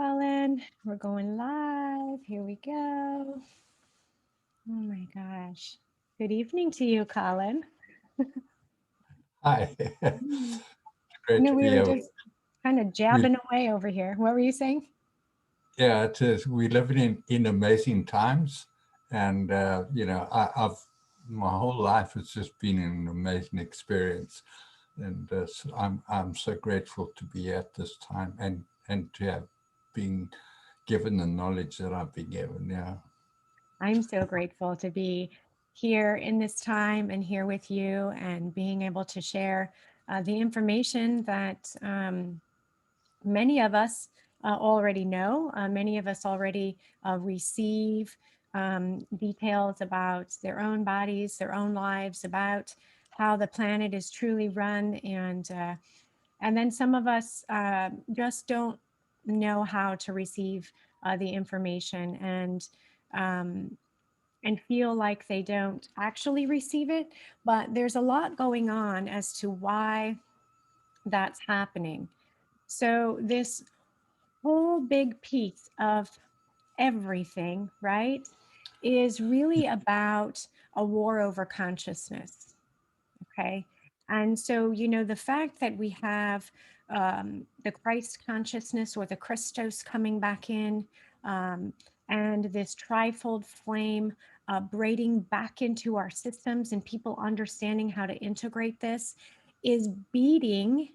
Colin. We're going live. Here we go. Oh my gosh. Good evening to you, Colin. Hi, Mm. I great know to we be were able. just kind of We, jabbing away over here. What were you saying? yeah, it is. We live in amazing times, and I've my whole life has just been an amazing experience, and so I'm so grateful to be at this time and to have been given the knowledge that I've been given. Yeah, I'm so grateful to be here in this time and here with you and being able to share the information that many of us already know. Many of us already receive details about their own bodies, their own lives, about how the planet is truly run, and then some of us just don't know how to receive the information um, and feel like they don't actually receive it. But there's a lot going on as to why that's happening. So this whole big piece of everything, right, is really about a war over consciousness. Okay. And so, the fact that we have the Christ consciousness or the Christos coming back in, um, and this trifold flame braiding back into our systems and people understanding how to integrate this is beating,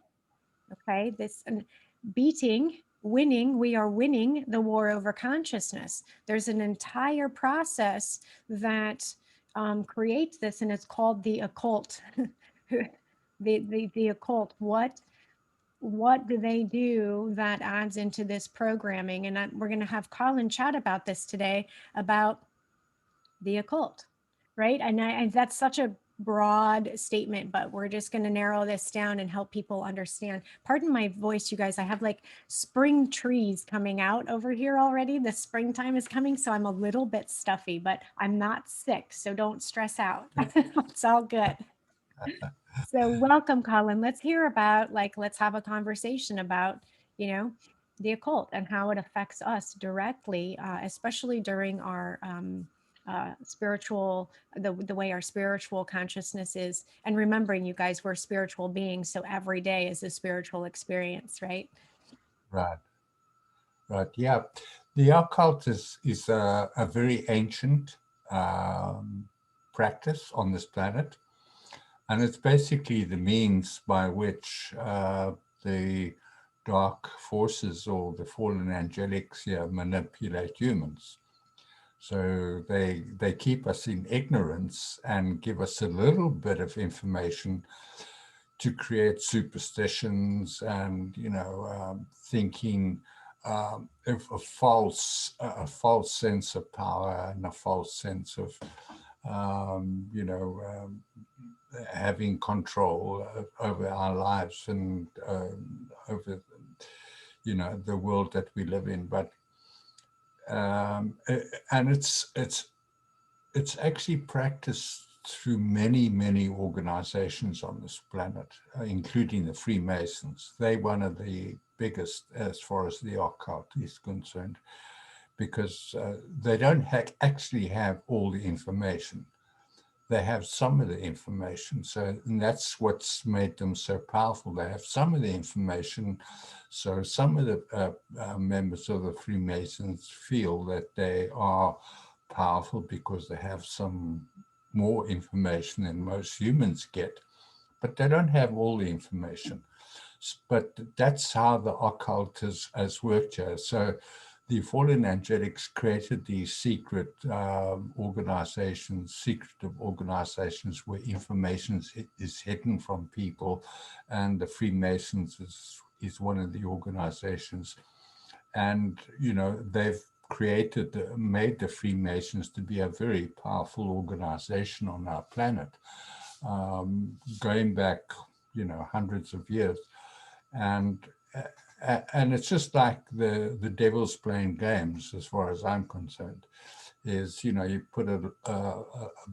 okay, winning, we are winning the war over consciousness. There's an entire process that creates this, and it's called the occult. The occult. What do they do that adds into this programming? And we're going to have Colin chat about this today, about the occult, right? And that's such a broad statement, but we're just going to narrow this down and help people understand. Pardon my voice, you guys. I have like spring trees coming out over here already. The springtime is coming, so I'm a little bit stuffy, but I'm not sick, so don't stress out. It's all good. So welcome, Colin. Let's hear about, let's have a conversation about, you know, the occult and how it affects us directly, especially during our spiritual, the way our spiritual consciousness is. And remembering, you guys, we're spiritual beings, so every day is a spiritual experience, right? right, right. Yeah, the occult is a very ancient practice on this planet. And it's basically the means by which the dark forces or the fallen angelics here manipulate humans. So they keep us in ignorance and give us a little bit of information to create superstitions and thinking a false sense of power and a false sense of um, you know um, having control over our lives and over the world that we live in. But and it's actually practiced through many organizations on this planet, including the Freemasons. They're one of the biggest as far as the occult is concerned, because they don't actually have all the information. They have some of the information. So, and that's what's made them so powerful. They have some of the information. So some of the members of the Freemasons feel that they are powerful because they have some more information than most humans get, but they don't have all the information. But that's how the occult has worked here. So the fallen angelics created these secret organizations, secretive organizations where information is hidden from people, and the Freemasons is one of the organizations. And they've made the Freemasons to be a very powerful organization on our planet, going back hundreds of years. And it's just like the devil's playing games, as far as I'm concerned. Is you put a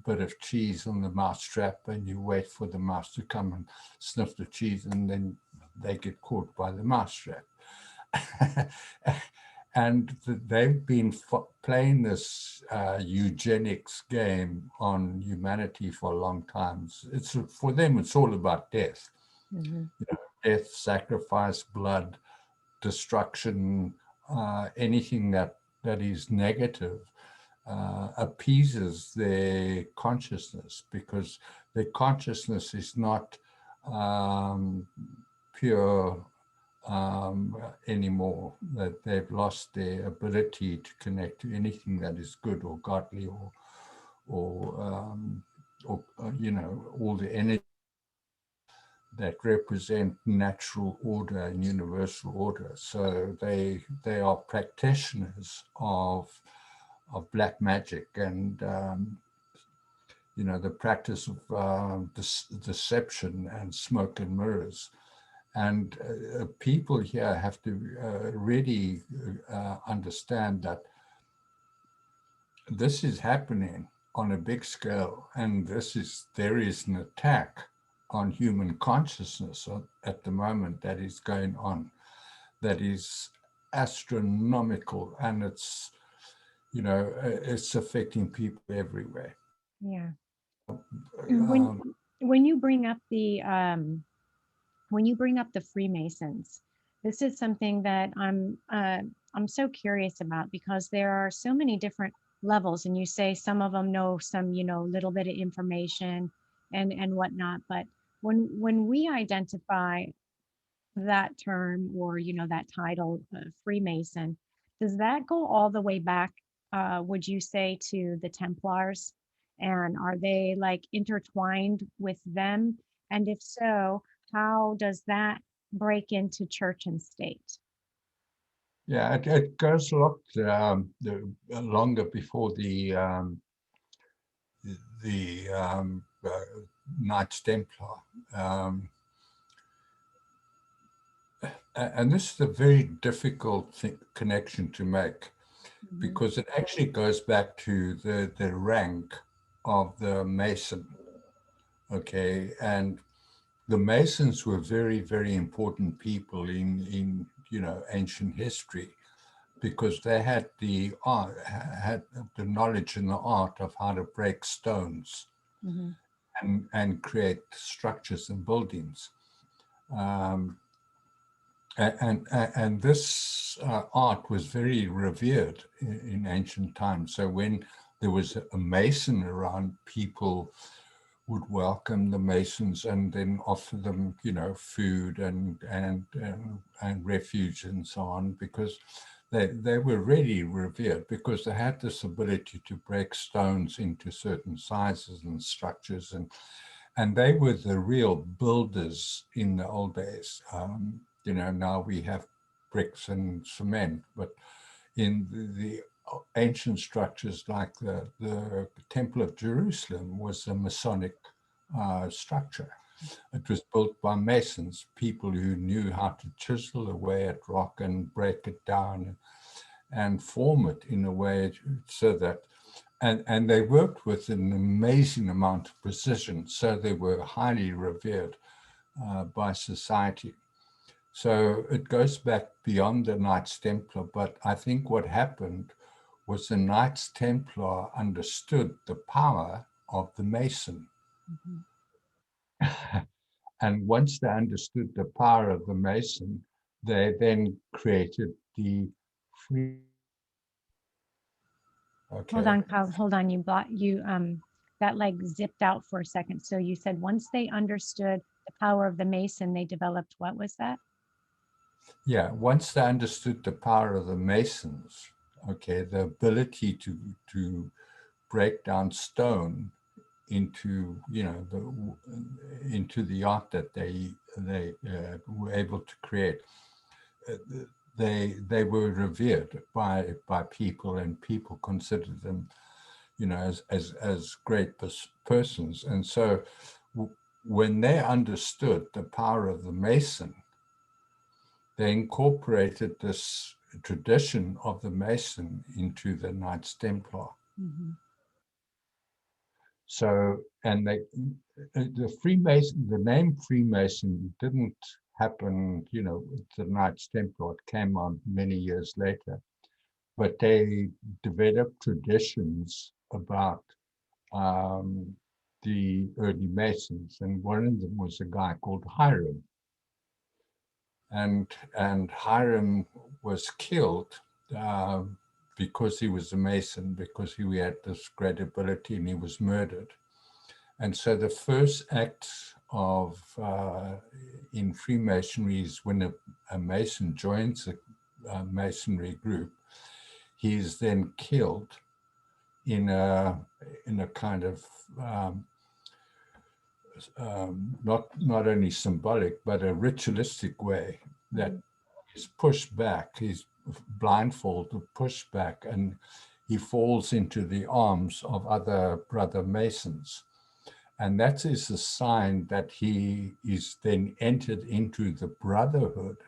bit of cheese on the mouse trap and you wait for the mouse to come and sniff the cheese, and then they get caught by the mouse trap. and they've been playing this eugenics game on humanity for a long time. It's for them, it's all about death. Mm-hmm. You know, death, sacrifice, blood, destruction, anything that is negative appeases their consciousness, because their consciousness is not pure anymore, that they've lost their ability to connect to anything that is good or godly, or you know, all the energy that represent natural order and universal order. So they are practitioners of black magic, and you know, the practice of deception and smoke and mirrors. And people here have to really understand that this is happening on a big scale, and there is an attack on human consciousness at the moment that is going on, that is astronomical, and it's, you know, it's affecting people everywhere. Yeah. When Um, when you bring up the Freemasons, this is something that I'm so curious about, because there are so many different levels, and you say some of them know some, little bit of information and whatnot. But when we identify that term, or that title, Freemason, does that go all the way back, would you say, to the Templars? And are they like intertwined with them? And if so, how does that break into church and state? yeah, it goes a lot longer before the Knights Templar. Um, and this is a very difficult connection to make, Hmm. because it actually goes back to the rank of the Mason. Okay, and the Masons were very, very important people in you know, ancient history, because they had the art, had the knowledge and the art of how to break stones Hmm. and create structures and buildings. Um, and this art was very revered in ancient times. So when there was a mason around, people would welcome the masons and then offer them, you know, food and refuge and so on, because they were really revered, because they had this ability to break stones into certain sizes and structures, and they were the real builders in the old days. You know, now we have bricks and cement, but in the ancient structures, like the Temple of Jerusalem was a Masonic structure. It was built by masons, people who knew how to chisel away at rock and break it down and form it in a way so that, and they worked with an amazing amount of precision, so they were highly revered by society. So it goes back beyond the Knights Templar, but I think what happened was the Knights Templar understood the power of the Mason. Hmm. And once they understood the power of the Mason, they then created the free. Hold Okay. on, Kyle, hold on. That like zipped out for a second. So you said once they understood the power of the Mason, they developed, what was that? Yeah, once they understood the power of the Masons, okay, the ability to break down stone into, you know, into the art that they were able to create, uh, they were revered by people, and people considered them, you know, as great persons. And so when they understood the power of the Mason, they incorporated this tradition of the Mason into the Knights Templar. Hmm. So, and the Freemason, the name Freemason didn't happen, you know, with the Knights Templar. It came on many years later. but they developed traditions about um, the early Masons, and one of them was a guy called Hiram, and Hiram was killed uh, because he was a Mason, because he had this credibility, and he was murdered. And so the first act of in Freemasonry is when a Mason joins a Masonry group, he is then killed in a kind of not only symbolic but a ritualistic way that is pushed back. He's blindfolded, pushed back, and he falls into the arms of other brother Masons. And that is a sign that he is then entered into the brotherhood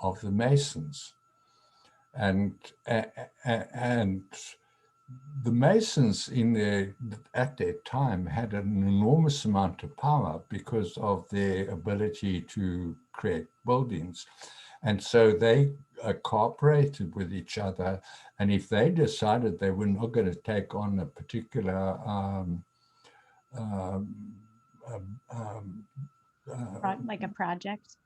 of the Masons. And the Masons at their time had an enormous amount of power because of their ability to create buildings. And so they cooperated with each other. And if they decided they were not going to take on a particular Like a project.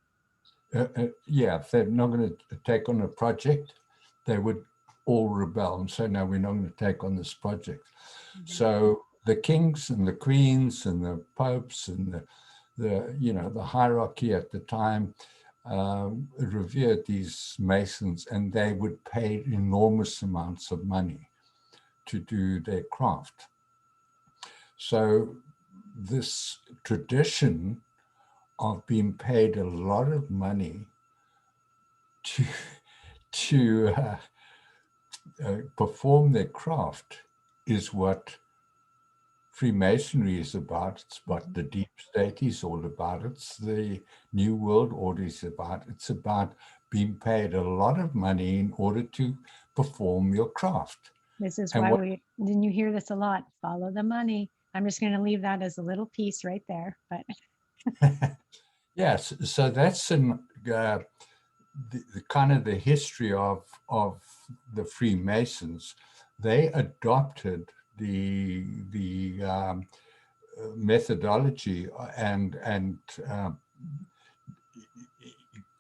yeah, if they're not going to take on a project, they would all rebel and say, no, we're not going to take on this project. So the kings and the queens and the popes and the hierarchy at the time revered these Masons, and they would pay enormous amounts of money to do their craft. So this tradition of being paid a lot of money to perform their craft is what Freemasonry is about. It's what the deep state is all about. It's the New World Order is about. It's about being paid a lot of money in order to perform your craft. This is And why what then you hear this a lot, follow the money. I'm just going to leave that as a little piece right there. But yes, so that's the kind of the history of the Freemasons. They adopted the methodology and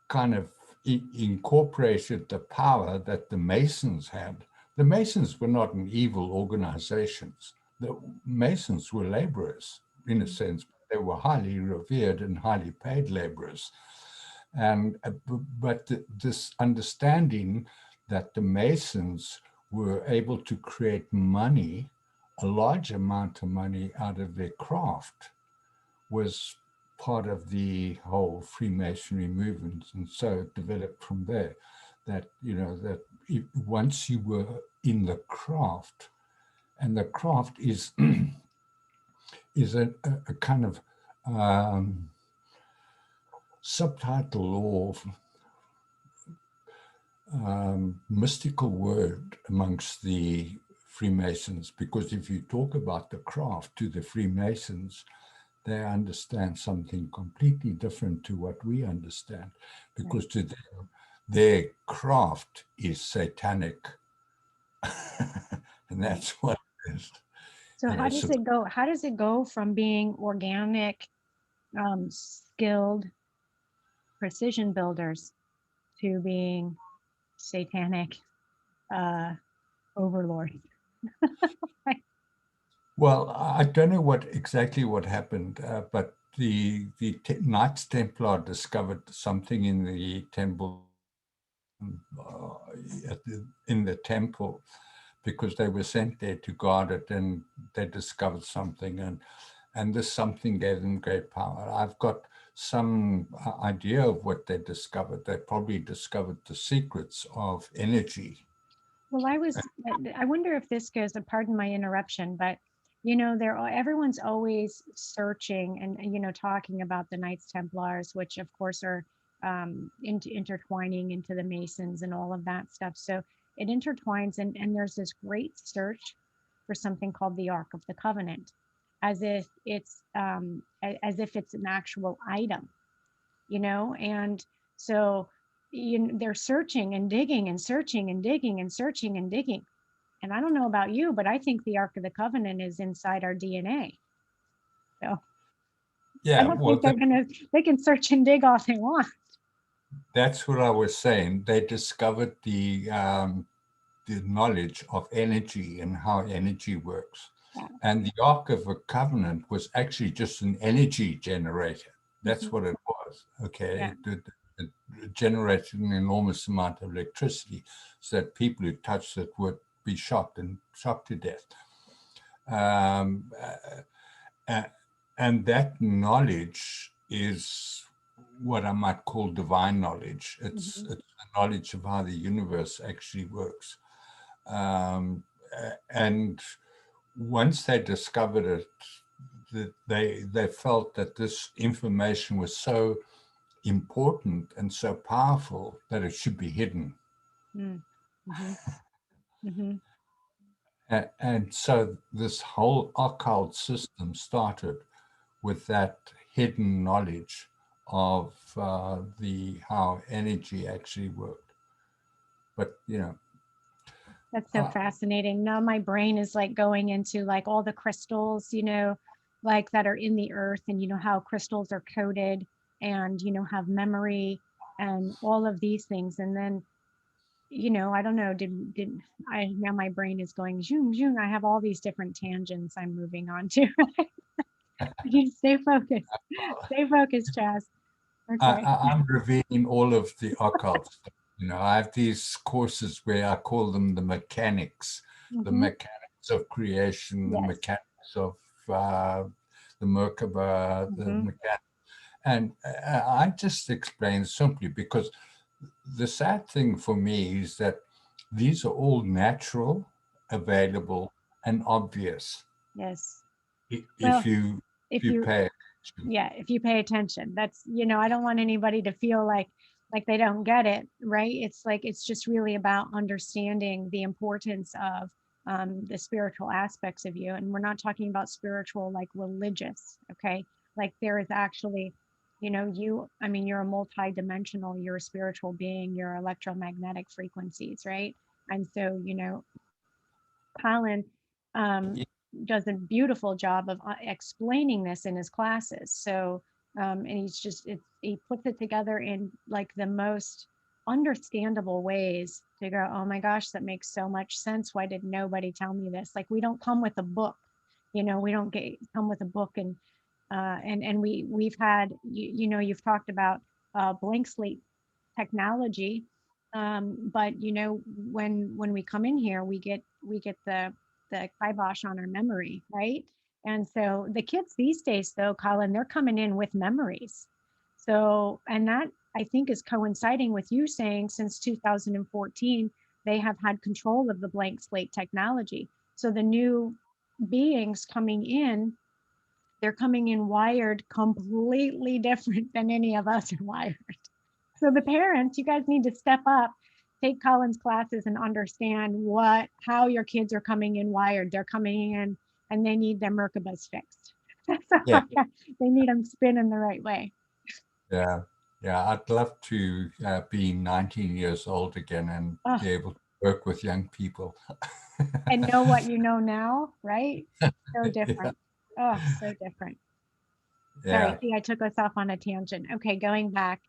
kind of incorporated the power that the Masons had. The Masons were not an evil organizations. The Masons were laborers in a sense. They were highly revered and highly paid laborers. And but this understanding that the Masons were able to create money, a large amount of money out of their craft, was part of the whole Freemasonry movement, and so it developed from there. That that once you were in the craft, and the craft is is a kind of subtitle or mystical word amongst the Freemasons, because if you talk about the craft to the Freemasons, they understand something completely different to what we understand, because to them, their craft is satanic. And that's what it is. so You know, how does it go? How does it go from being organic, skilled precision builders to being satanic overlord? well, I don't know exactly what happened, but the Knights Templar discovered something in the temple, uh, in the temple, because they were sent there to guard it, and they discovered something, and this something gave them great power. I've got some idea of what they discovered. They probably discovered the secrets of energy. Well, I wonder if this goes, pardon my interruption, but everyone's always searching and, talking about the Knights Templars, which of course are intertwining into the Masons and all of that stuff. So it intertwines, and there's this great search for something called the Ark of the Covenant, as if it's an actual item, and so they're searching and digging and searching and digging and searching and digging. And I don't know about you, but I think the Ark of the Covenant is inside our DNA. So I Yeah, don't well, think they can search and dig all they want. that's what I was saying. They discovered the knowledge of energy and how energy works. Yeah. And the Ark of the Covenant was actually just an energy generator. That's Mhm. what it was. Yeah. Okay. It generated an enormous amount of electricity so that people who touched it would be shot to death. Um, uh, and that knowledge is what I might call divine knowledge. It's Mhm. the knowledge of how the universe actually works. And once they discovered it, they felt that this information was so important and so powerful that it should be hidden. Mm. Mhm. Mhm. And so this whole occult system started with that hidden knowledge of the how energy actually worked. But That's so uh, fascinating. Now my brain is like going into like all the crystals, like that are in the earth, and how crystals are coded and have memory and all of these things. And then, I don't know, did I now my brain is going zoom zoom. I have all these different tangents I'm moving on to. You stay focused. Stay focused, Chaz. Okay. I'm revealing all of the occult stuff. I have these courses where I call them the Hmm. mechanics of creation, the Yes. mechanics of the Merkaba, the Hmm. mechanics. And I just explain simply because the sad thing for me is that these are all natural, available, and obvious Yes. if Well, you if you pay attention. yeah, if you pay attention. That's, I don't want anybody to feel like they don't get it, right? It's like it's just really about understanding the importance of the spiritual aspects of you. And we're not talking about spiritual like religious, okay? Like there is actually, I mean, you're a multi-dimensional, you're a spiritual being, you're electromagnetic frequencies, right? And so, Colin um, does a beautiful job of explaining this in his classes. So, and he puts it together in like the most understandable ways to go, oh my gosh, that makes so much sense. Why did nobody tell me this? Like we don't come with a book, we don't come with a book and we've had, you've talked about blank slate technology. But when we come in here, we get the kibosh on our memory, right? And so the kids these days, though, Colin, they're coming in with memories. So, and that I think is coinciding with you saying since 2014 they have had control of the blank slate technology. So the new beings coming in, they're coming in wired completely different than any of us are wired. So the parents, you guys need to step up, take Colin's classes and understand how your kids are coming in wired. They're coming in and they need their Merkabas fixed. So Yeah, they need them spinning the right way. yeah, yeah. I'd love to be 19 years old again and Oh, be able to work with young people. and know what you know now, right? So Yeah, different. Oh, so different. Sorry, yeah, see, I took us off on a tangent. Okay, going back,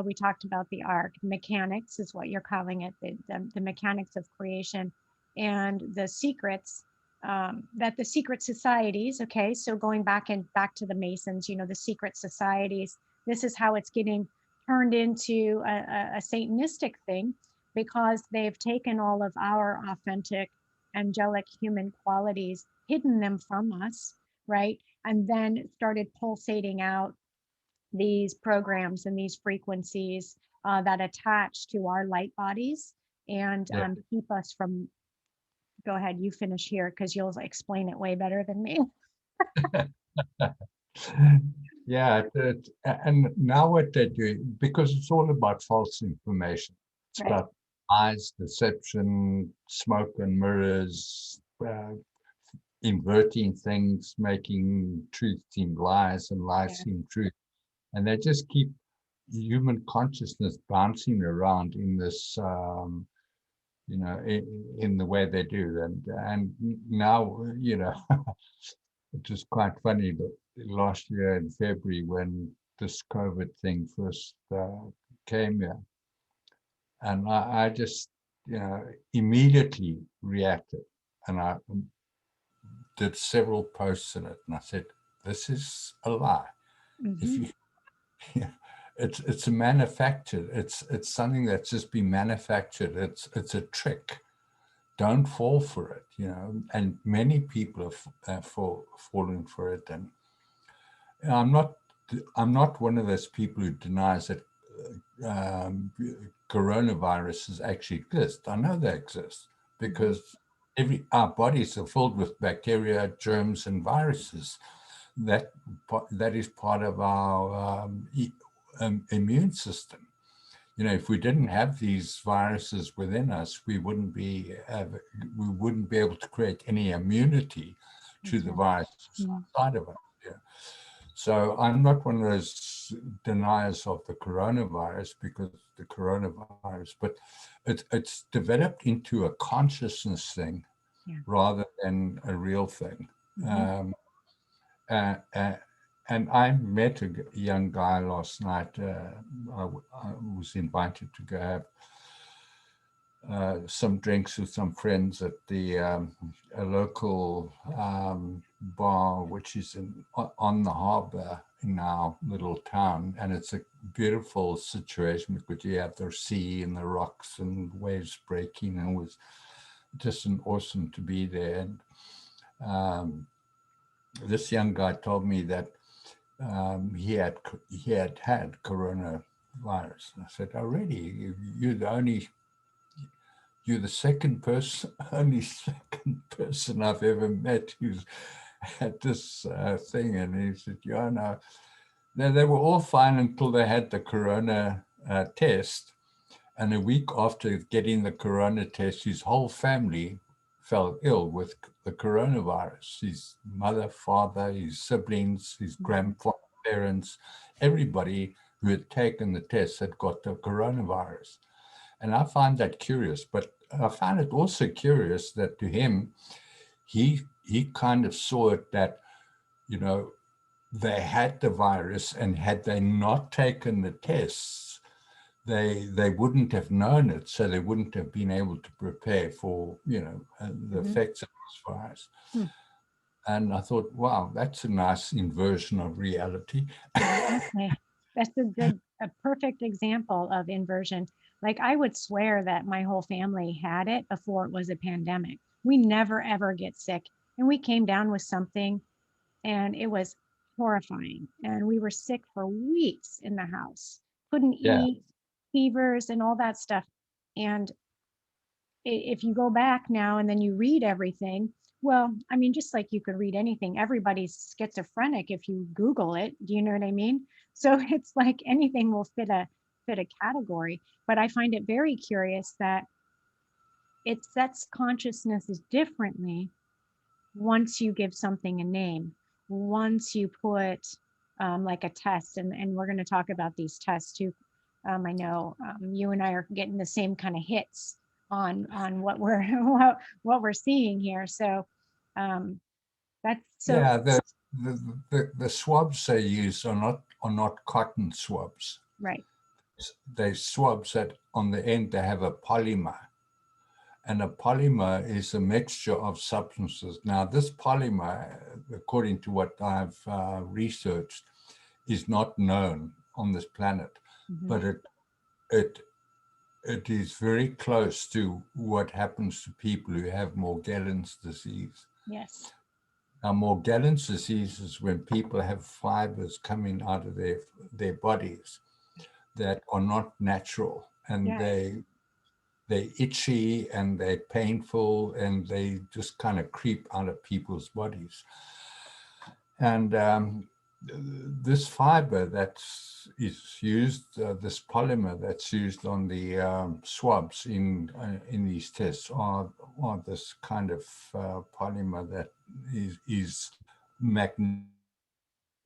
we talked about the arc. Mechanics is what you're calling it, the mechanics of creation and the secrets that the secret societies, okay, so going back to the Masons, the secret societies, this is how it's getting turned into a Satanistic thing because they've taken all of our authentic angelic human qualities, hidden them from us, right? And then started pulsating out these programs and these frequencies that attach to our light bodies and yeah. keep us from. Go ahead, you finish here because you'll explain it way better than me. Yeah, and now what they're doing, because it's all about false information. It's Right. about lies, deception, smoke and mirrors, inverting things, making truth seem lies and lies Yeah. seem truth. And they just keep human consciousness bouncing around in this, in the way they do. And now, it was quite funny that last year in February when this COVID thing first came here, and I just, immediately reacted, and I did several posts in it, and I said, "This is a lie. If Mm-hmm. you, it's a manufactured. It's something that's just been manufactured. It's a trick. Don't fall for it, And many people have fallen for it, and I'm not. I'm not one of those people who denies that coronaviruses actually exist. I know they exist Mm-hmm. because our bodies are filled with bacteria, germs, and viruses. That is part of our immune system. If we didn't have these viruses within us, we wouldn't be able to create any immunity to That's the right. viruses Mm-hmm. outside of us. Yeah. So I'm not one of those deniers of the coronavirus because the coronavirus, but it's developed into a consciousness thing Yeah. rather than a real thing. Mm-hmm. Um, uh, uh, and I met a young guy last night. I was invited to go have some drinks with some friends at the a local bar, which is on the harbour in our little town, and it's a beautiful situation because you have the sea and the rocks and waves breaking, and it was just an awesome to be there. And this young guy told me that he had coronavirus. And I said, "Oh, really? You're the second person, only second person I've ever met who's had this thing." And he said, "Yeah, no." Now, they were all fine until they had the corona test. And a week after getting the corona test, his whole family fell ill with the coronavirus. His mother, father, his siblings, his Mm-hmm. grandparents, everybody who had taken the test had got the coronavirus. And I find that curious, but I find it also curious that to him, he kind of saw it that, you know, they had the virus, and had they not taken the tests, they wouldn't have known it, so they wouldn't have been able to prepare for, the Mm-hmm. effects of this virus. Hmm. And I thought, wow, that's a nice inversion of reality. Exactly. That's a perfect example of inversion. Like I would swear that my whole family had it before it was a pandemic. We never ever get sick. And we came down with something and it was horrifying. And we were sick for weeks in the house, couldn't Yeah, eat, fevers, and all that stuff. And if you go back now and then you read everything, well, I mean, just like you could read anything, everybody's schizophrenic if you Google it. Do you know what I mean? So it's like anything will fit a category. But I find it very curious that it sets consciousnesses differently once you give something a name, once you put like a test, and we're going to talk about these tests too. I know you and I are getting the same kind of hits on what we're what we're seeing here. So um, that's so yeah. The swabs they use are not cotton swabs. right. They swabs that on the end they have a polymer, and a polymer is a mixture of substances. Now, this polymer, according to what I've researched, is not known on this planet, Hmm. but it it is very close to what happens to people who have Morgellons disease. Yes. Now, Morgellons disease is when people have fibers coming out of their bodies that are not natural, and Yes. they're itchy and they're painful and they just kind of creep out of people's bodies. And this fiber that is used, this polymer that's used on the swabs in these tests are this kind of polymer that is magnetic.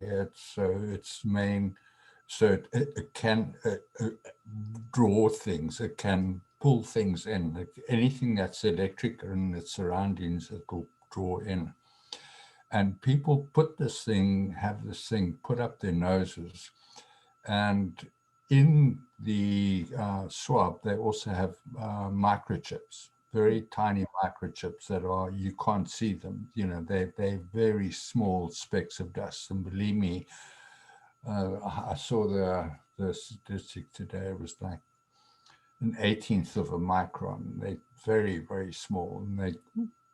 Its main So it can draw things, it can pull things in. Anything that's electric in its surroundings, it will draw in. And people have this thing put up their noses. And in the swab, they also have microchips, very tiny microchips that you can't see them. They're very small specks of dust. And believe me, I saw the statistic today. It was like an 18th of a micron. They're very, very small. And they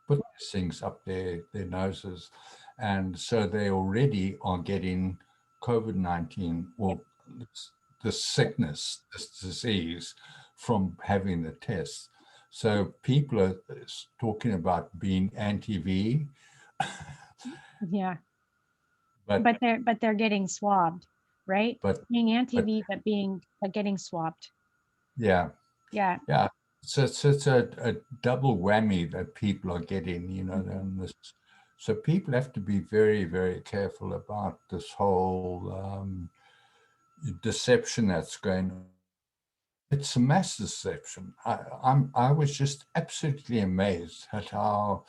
put these things up their noses. And so they already are getting COVID-19 or the sickness, this disease from having the test. So people are talking about being anti-V. Yeah. but But they're getting swabbed, right? but Being but anti-V, but getting swabbed. yeah, Yeah. yeah. So it's a double whammy that people are getting, Mhm. and so people have to be very, very careful about this whole deception that's going on. It's a mass deception. I was just absolutely amazed at how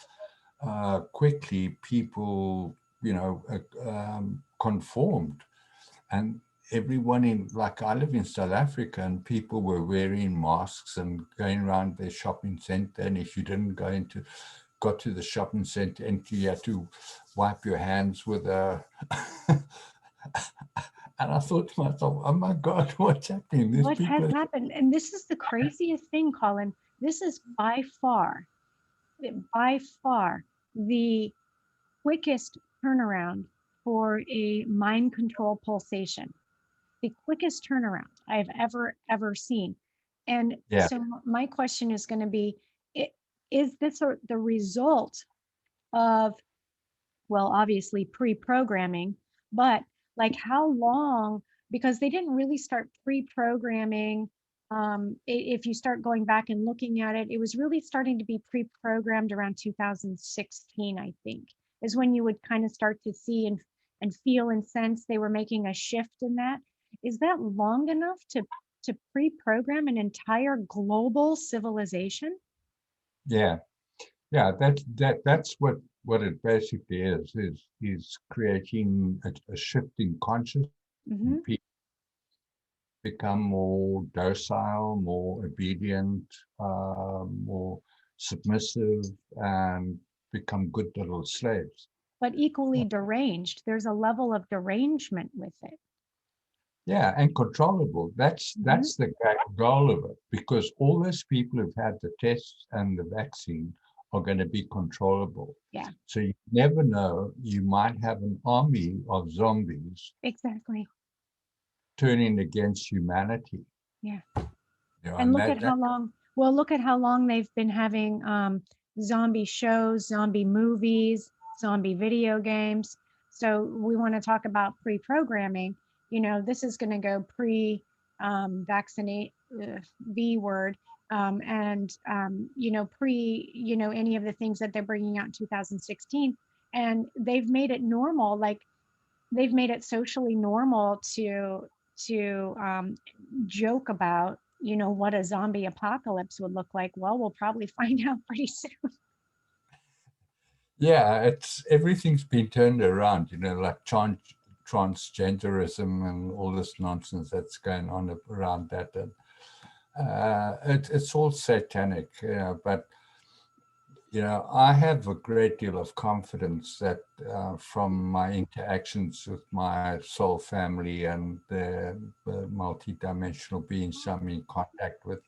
quickly people, conformed. And everyone like I live in South Africa, and people were wearing masks and going around their shopping center. And if you didn't got to the shopping center, and you had to wipe your hands with a. And I thought to myself, oh my God, what's happening? These What has people are. happened? And this is the craziest thing, Colin. This is by far the quickest turnaround for a mind control pulsation, the quickest turnaround I've ever seen. And Yeah, so my question is going to be, is this the result of, well, obviously pre-programming, but like how long, because they didn't really start pre-programming. If you start going back and looking at it, it was really starting to be pre-programmed around 2016, I think, is when you would kind of start to see and feel and sense they were making a shift in that. Is that long enough to pre-program an entire global civilization? yeah. Yeah, that's what it basically is creating a shifting consciousness. Hmm. People become more docile, more obedient, more submissive, and become good little slaves. But equally deranged. There's a level of derangement with it. Yeah, and controllable. Hmm. That's the great goal of it, because all those people who've had the tests and the vaccine are going to be controllable. Yeah, So you never know, you might have an army of zombies exactly. turning against humanity. Yeah. And And look at how long, well, look at how long they've been having zombie shows, zombie movies, zombie video games. So we want to talk about pre-programming. This is going to go vaccinate, V word, and, any of the things that they're bringing out in 2016. And they've made it normal, like they've made it socially normal to joke about, what a zombie apocalypse would look like. Well, we'll probably find out pretty soon. yeah, it's everything's been turned around, like transgenderism and all this nonsense that's going on around that. And it's all satanic, but I have a great deal of confidence that from my interactions with my soul family and the multidimensional beings I'm in contact with,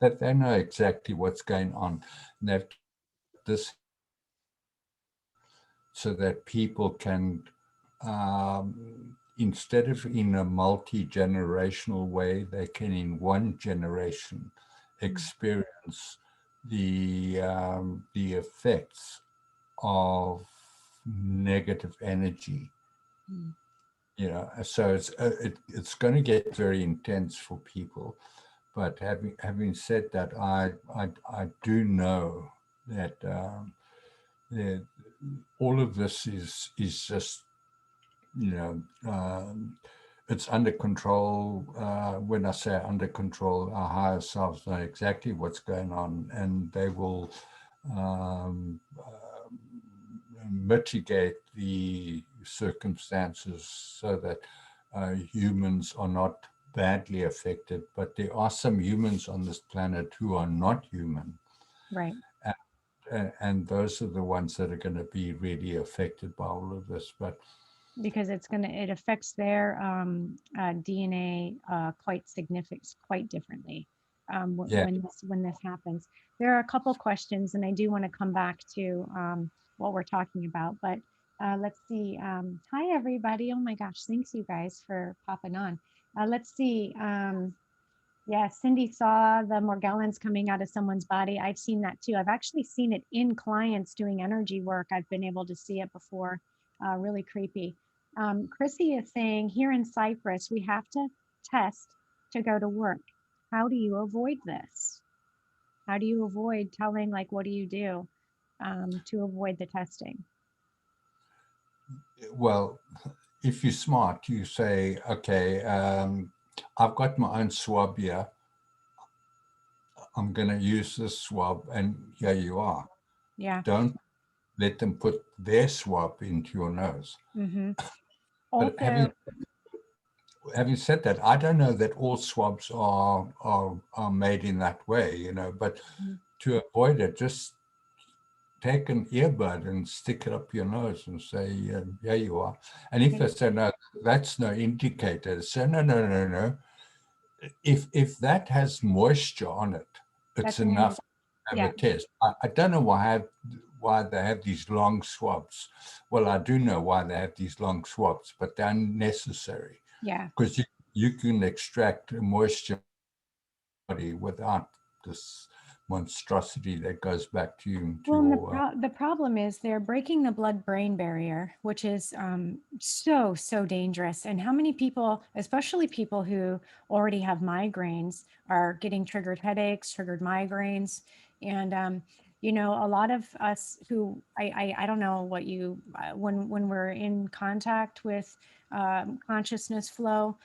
that they know exactly what's going on. And they've this so that people can, instead of in a multi-generational way, they can in one generation experience the effects of negative energy. Mm. So it's going to get very intense for people. But having said that, I do know that the, all of this is just, you know um, it's under control. When I say under control, our higher selves know exactly what's going on, and they will um, mitigate the circumstances so that humans are not badly affected. But there are some humans on this planet who are not human, Right. and those are the ones that are going to be really affected by all of this. But Because it affects their DNA quite significant, quite differently yeah, when this happens. There are a couple questions, and I do want to come back to what we're talking about. But let's see. Hi, everybody. Oh my gosh, thanks you guys for popping on. Let's see. Yeah, Cindy saw the Morgellons coming out of someone's body. I've seen that too. I've actually seen it in clients doing energy work. I've been able to see it before. Really creepy. Chrissy is saying here in Cyprus, we have to test to go to work. How do you avoid this? How do you avoid telling, like, what do you do to avoid the testing? well, if you're smart, you say, okay, I've got my own swab here. I'm going to use this swab, and here you are. Yeah. Don't let them put their swab into your nose. Mm-hmm. But Also, having said that, I don't know that all swabs are made in that way, but mhm, to avoid it, just take an earbud and stick it up your nose and say, here you are. And if they say, no, that's no indicator, say, no, no, no, no. If that has moisture on it, it's that's an indi- enough to have a yeah, test. I don't know why they have these long swabs. Well, I do know why they have these long swabs, but they're unnecessary yeah. because you can extract moisture without this monstrosity that goes back to Well, and your the problem is they're breaking the blood-brain barrier, which is so dangerous. And how many people, especially people who already have migraines, are getting triggered headaches, triggered migraines, and a lot of us who I don't know what you when we're in contact with consciousness flow,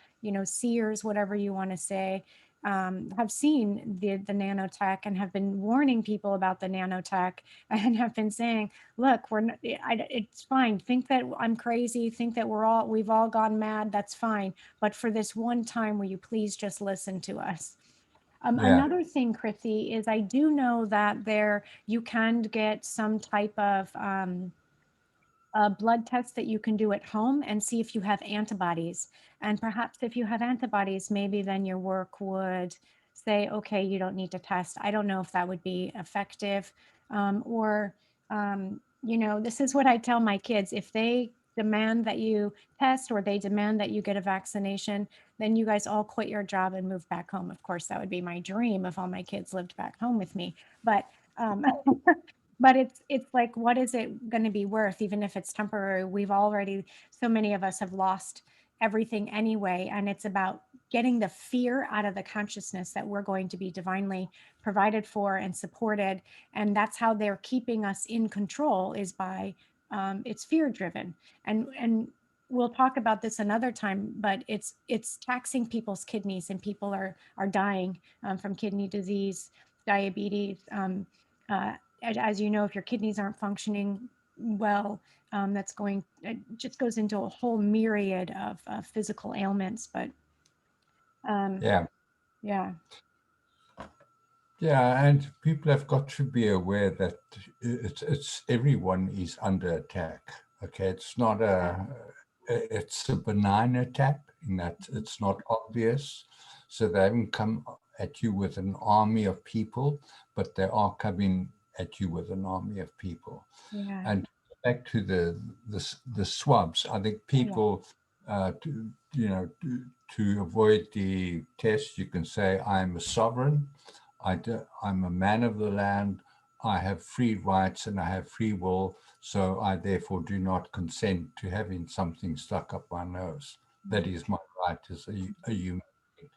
seers, whatever you want to say, have seen the nanotech and have been warning people about the nanotech and have been saying, look, it's fine. Think that I'm crazy. Think that we've all gone mad. That's fine. But for this one time, will you please just listen to us? yeah, Another thing, Chrissy, is I do know that you can get some type of a blood test that you can do at home and see if you have antibodies. And perhaps if you have antibodies, maybe then your work would say, okay, you don't need to test. I don't know if that would be effective. Or, this is what I tell my kids. If they demand that you test or they demand that you get a vaccination, then you guys all quit your job and move back home. Of course, that would be my dream if all my kids lived back home with me. But but it's like, what is it going to be worth, even if it's temporary? So many of us have lost everything anyway, and it's about getting the fear out of the consciousness that we're going to be divinely provided for and supported, and that's how they're keeping us in control, is by it's fear driven. And we'll talk about this another time, but it's taxing people's kidneys, and people are dying from kidney disease, diabetes, uh, as you know, if your kidneys aren't functioning well, it just goes into a whole myriad of physical ailments. But um, yeah. yeah, Yeah, and people have got to be aware that it's everyone is under attack. Okay, it's not yeah, it's a benign attack in that it's not obvious. So they haven't come at you with an army of people, but they are coming at you with an army of people. yeah, And back to the swabs, I think oh, yeah, people, to avoid the test, you can say, I'm a sovereign, I'm a man of the land, I have free rights and I have free will, so I therefore do not consent to having something stuck up my nose. That right, is my right as a human being.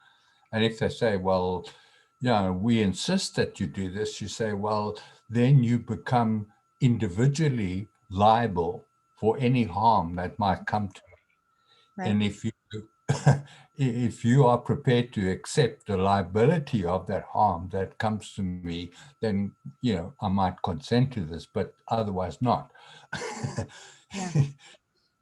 And if they say, well, we insist that you do this, you say, well, then you become individually liable for any harm that might come to me. right, And if you if you are prepared to accept the liability of that harm that comes to me, then, I might consent to this, but otherwise not. Yeah.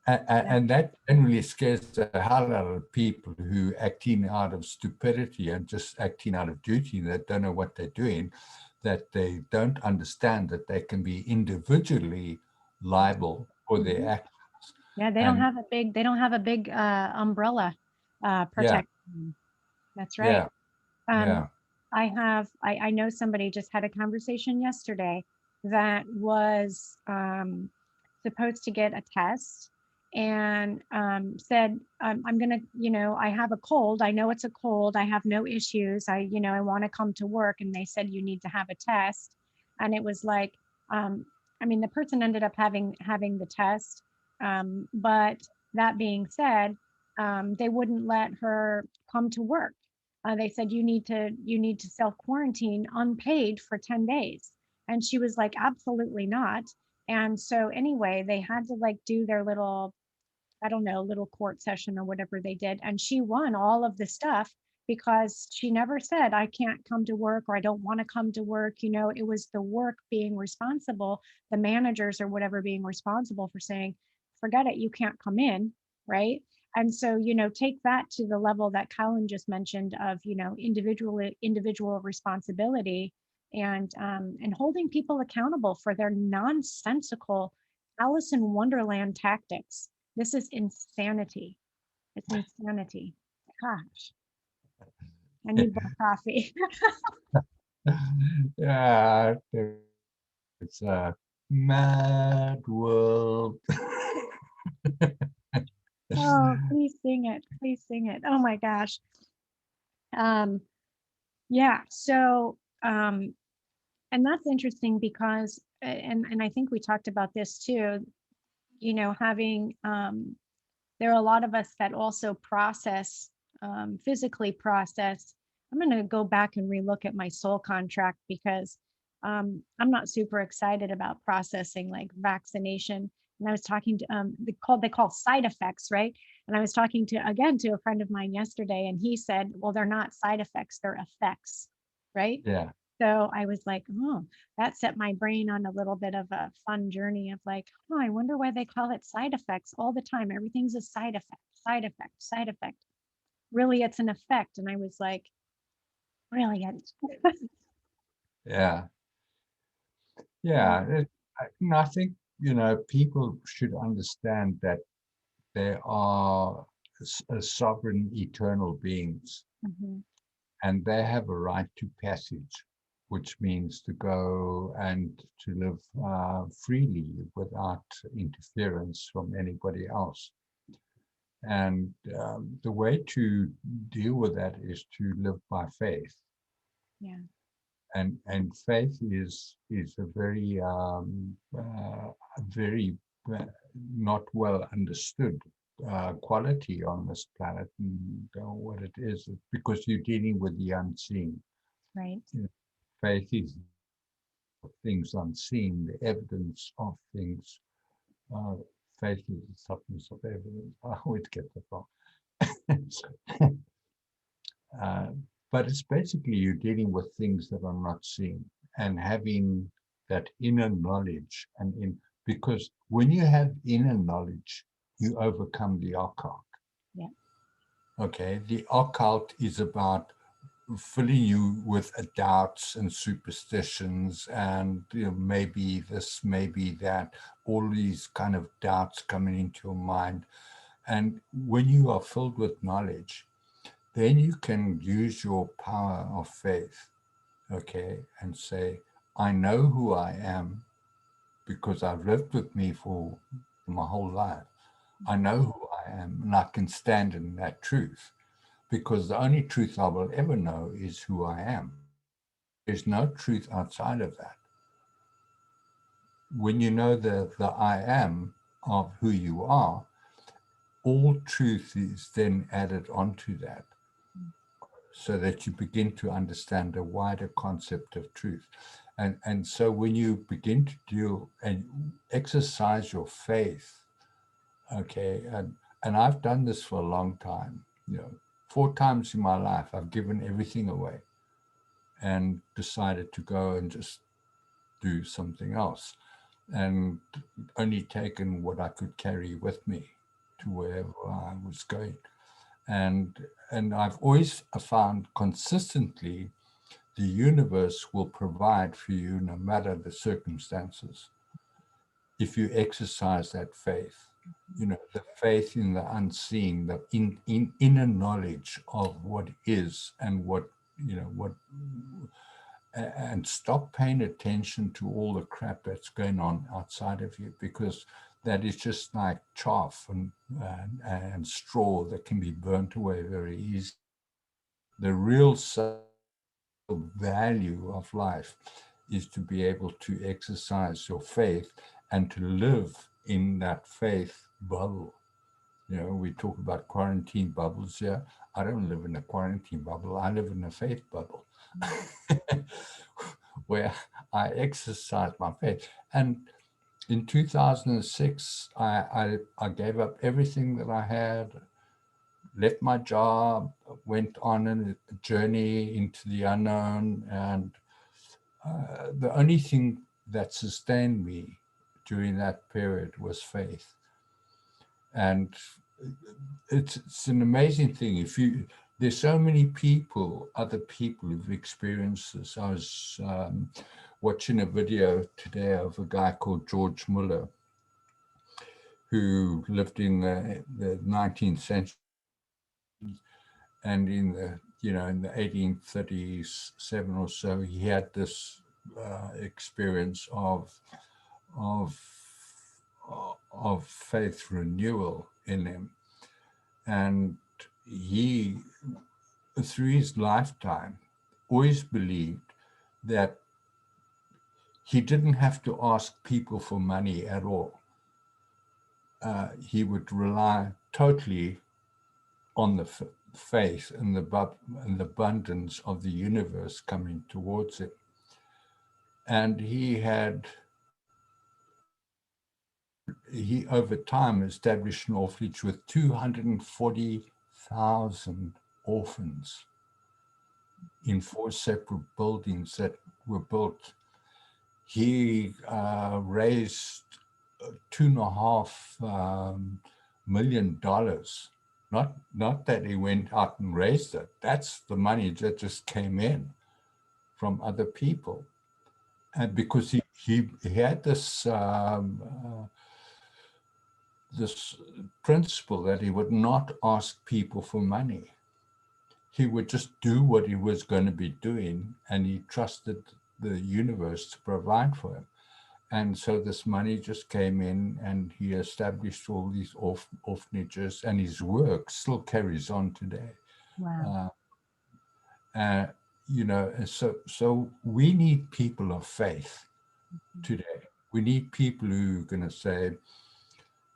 Yeah. And that generally scares the hell out of people who acting out of stupidity and just acting out of duty, that don't know what they're doing, that they don't understand that they can be individually liable for their Mhm. actions. Yeah, they don't And have a big umbrella yeah, protecting. That's right. yeah, Um, yeah, I know somebody just had a conversation yesterday that was supposed to get a test and said, I'm gonna, I have a cold. I know it's a cold. I have no issues. I want to come to work. And they said, you need to have a test. And it was like, um, I mean, the person ended up having the test. But that being said, they wouldn't let her come to work. They said you need to self quarantine unpaid for 10 days, and she was like, absolutely not. And so anyway, they had to like do their little, I don't know, little court session or whatever they did. And she won all of the stuff because she never said, I can't come to work or I don't want to come to work. It was the work being responsible, the managers or whatever being responsible for saying, forget it, you can't come in. Right. And so, take that to the level that Colin just mentioned of, individual responsibility and holding people accountable for their nonsensical Alice in Wonderland tactics. This is insanity. It's insanity. Gosh, I need more coffee. yeah. It's a mad world. Oh, please sing it. Please sing it. Oh my gosh. Um, yeah. So, and that's interesting because, and I think we talked about this too, having, there are a lot of us that also process, physically process. I'm going to go back and relook at my soul contract because I'm not super excited about processing like vaccination. And I was talking to they call side effects, right? And I was talking to a friend of mine yesterday, and he said, well, they're not side effects, they're effects, right? Yeah, So I was like, oh, that set my brain on a little bit of a fun journey of like, oh, I wonder why they call it side effects all the time. Everything's a side effect, side effect, side effect. Really, it's an effect. And I was like, brilliant. yeah, Yeah. yeah. And I think, people should understand that they are sovereign, eternal beings, Mhm. and they have a right to passage, which means to go and to live freely without interference from anybody else. And the way to deal with that is to live by faith. Yeah. And faith is a very not well understood quality on this planet, and what it is, because you're dealing with the unseen. Right. You know, faith is things unseen, the evidence of things. Uh, Faith is the substance of evidence. I always get that wrong. Uh, but it's basically you're dealing with things that are not seen, and having that inner knowledge, because when you have inner knowledge, you overcome the occult. Yeah. Okay, the occult is about filling you with doubts and superstitions, and maybe this, maybe that, all these kind of doubts coming into your mind. And when you are filled with knowledge, then you can use your power of faith, okay, and say, I know who I am because I've lived with me for my whole life. I know who I am, and I can stand in that truth, because the only truth I will ever know is who I am. There's no truth outside of that. When you know the I am of who you are, all truth is then added onto that, so that you begin to understand a wider concept of truth. And so when you begin to deal and exercise your faith, okay, and I've done this for a long time, You know, 4 times in my life, I've given everything away and decided to go and just do something else, and only taken what I could carry with me to wherever I was going. And I've always found consistently the universe will provide for you no matter the circumstances if you exercise that faith. You know, the faith in the unseen, the inner knowledge of what is and what, you know, what, and stop paying attention to all the crap that's going on outside of you, because that is just like chaff and straw that can be burnt away very easily. The real value of life is to be able to exercise your faith and to live in that faith bubble. You know, we talk about quarantine bubbles here. I don't live in a quarantine bubble. I live in a faith bubble where I exercise my faith. And in 2006, I gave up everything that I had, left my job, went on a journey into the unknown. And the only thing that sustained me during that period was faith. And it's an amazing thing. There's so many people, other people who've experienced this. I was watching a video today of a guy called George Muller, who lived in the 19th century, and in the, you know, in the 1837 or so, he had this experience of of faith renewal in him. And he, through his lifetime, always believed that he didn't have to ask people for money at all. He would rely totally on the faith and the abundance of the universe coming towards him. And he over time established an orphanage with 240,000 orphans in 4 separate buildings that were built. He raised $2.5 million. Not that he went out and raised it. That's the money that just came in from other people. And because he had this this principle that he would not ask people for money. He would just do what he was going to be doing, and he trusted the universe to provide for him. And so this money just came in, and he established all these orphanages, and his work still carries on today. Wow. You know, so we need people of faith today. We need people who are going to say,